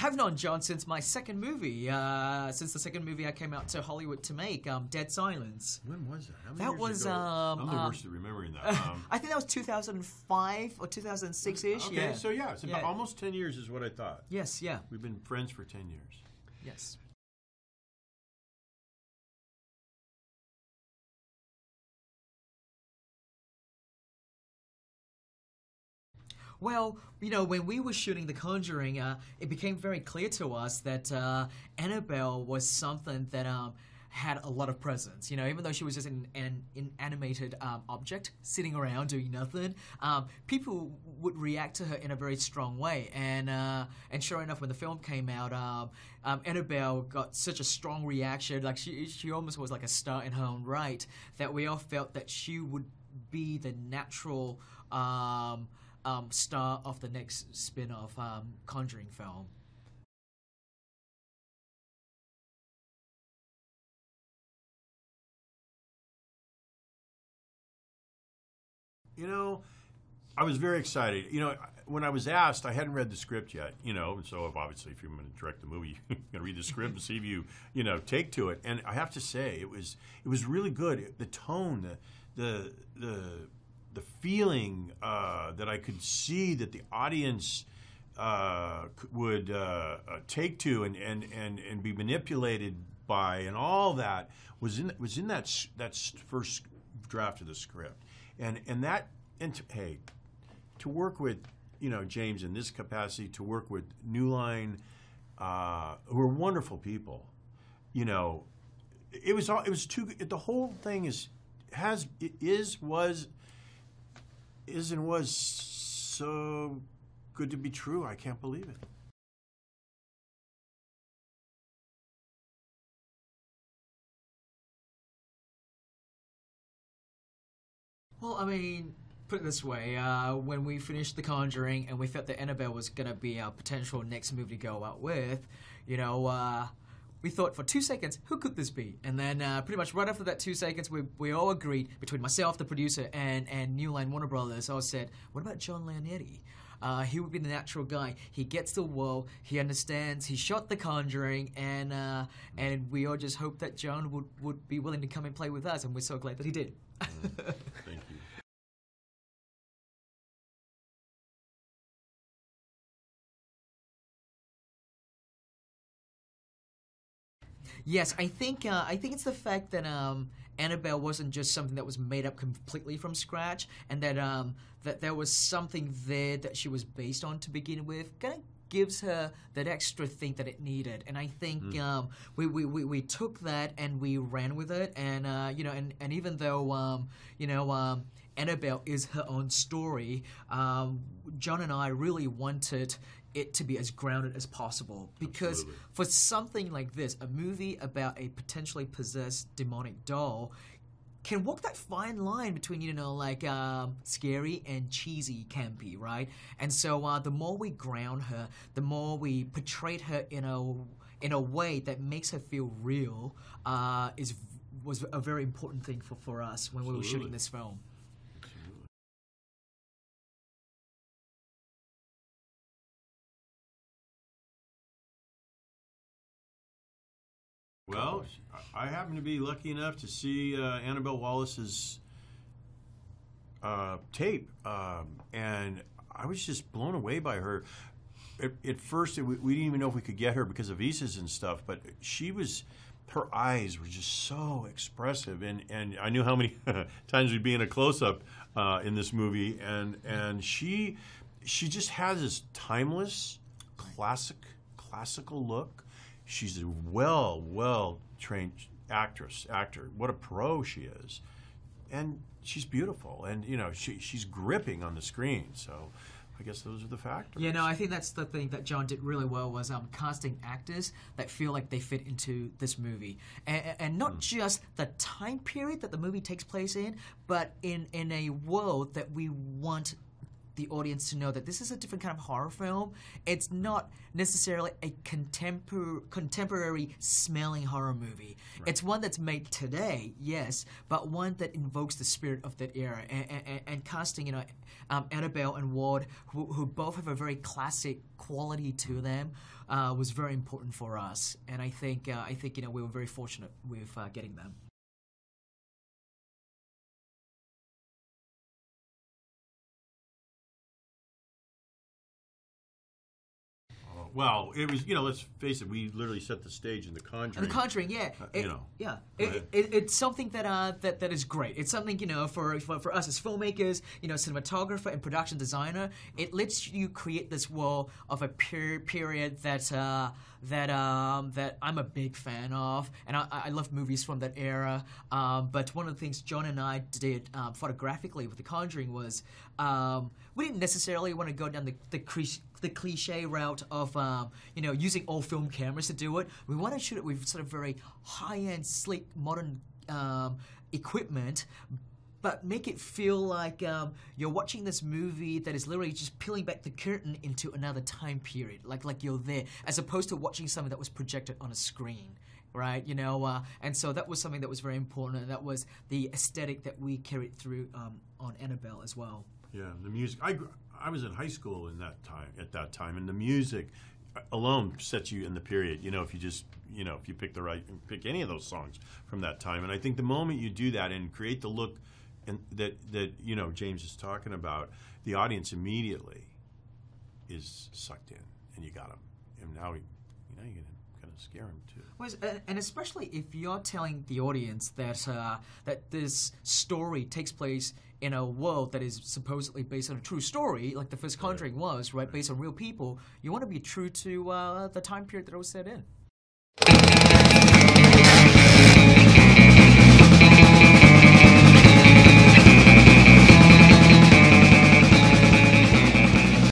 I've known John since my second movie. Since the second movie I came out to Hollywood to make, Dead Silence. When was that? How many That years was ago? I'm the worst at remembering that. I think that was 2005 or 2006-ish. Okay, yeah. so yeah, it's about almost 10 years is what I thought. Yes, yeah. We've been friends for 10 years. Yes. Well, you know, when we were shooting The Conjuring, it became very clear to us that Annabelle was something that had a lot of presence. You know, even though she was just an inanimated object sitting around doing nothing, people would react to her in a very strong way. And sure enough, when the film came out, Annabelle got such a strong reaction. Like she almost was like a star in her own right. That we all felt that she would be the natural star of the next spin-off Conjuring film. You know, I was very excited. You know, when I was asked, I hadn't read the script yet, you know, and so obviously if you're going to direct the movie, you're going to read the script and see if you take to it. And I have to say, it was really good. The tone, the feeling that I could see that the audience would take to and be manipulated by, and all that was in that first draft of the script. And hey, to work with, you know, James in this capacity, to work with New Line, who are wonderful people, you know, it was the whole thing was so good to be true. I can't believe it. Well, I mean, put it this way, when we finished The Conjuring and we felt that Annabelle was going to be our potential next movie to go out with, you know, we thought for 2 seconds, who could this be? And then pretty much right after that 2 seconds, we all agreed, between myself, the producer, and New Line Warner Brothers, all said, what about John Leonetti? He would be the natural guy. He gets the world, he understands, he shot The Conjuring, and we all just hoped that John would be willing to come and play with us, and we're so glad that he did. Thank you. Yes, I think it's the fact that Annabelle wasn't just something that was made up completely from scratch, and that that there was something there that she was based on to begin with. Kind of gives her that extra thing that it needed, and I think we took that and we ran with it, and you know, and even though you know, Annabelle is her own story, John and I really wanted it to be as grounded as possible, because for something like this, a movie about a potentially possessed demonic doll can walk that fine line between, you know, like scary and cheesy campy, right? And so the more we ground her, the more we portrayed her in a way that makes her feel real, was a very important thing for us when we were shooting this film. Well, I happen to be lucky enough to see Annabelle Wallis's tape, and I was just blown away by her. At first, we didn't even know if we could get her because of visas and stuff, but her eyes were just so expressive, and I knew how many times we'd be in a close-up in this movie, and she just has this timeless, classical look. She's a well-trained actor. What a pro she is, and she's beautiful. And you know, she's gripping on the screen. So, I guess those are the factors. Yeah, no, I think that's the thing that John did really well, was casting actors that feel like they fit into this movie, and not just the time period that the movie takes place in, but in a world that we want the audience to know that this is a different kind of horror film. It's not necessarily a contemporary smelling horror movie. Right. It's one that's made today, yes, but one that invokes the spirit of that era. And casting, Annabelle and Ward, who both have a very classic quality to them, was very important for us. And I think we were very fortunate with getting them. Well, it was, let's face it, we literally set the stage in The Conjuring. And The Conjuring, yeah. It's something that is great. It's something, for us as filmmakers, cinematographer and production designer, it lets you create this world of a period that I'm a big fan of, and I love movies from that era. But one of the things John and I did photographically with The Conjuring was we didn't necessarily want to go down the cliche route of using old film cameras to do it. We want to shoot it with sort of very high-end, sleek, modern equipment, but make it feel like you're watching this movie that is literally just peeling back the curtain into another time period, like you're there, as opposed to watching something that was projected on a screen. Right, and so that was something that was very important, and that was the aesthetic that we carried through on Annabelle as well. Yeah, the music. I was in high school at that time, and the music alone sets you in the period. If you just, if you pick any of those songs from that time, and I think the moment you do that and create the look, and that James is talking about, the audience immediately is sucked in, and you got them, and now you can kind of scare them too. Well, and especially if you're telling the audience that this story takes place in a world that is supposedly based on a true story, like the first Conjuring was, right, based on real people, you want to be true to the time period that it was set in.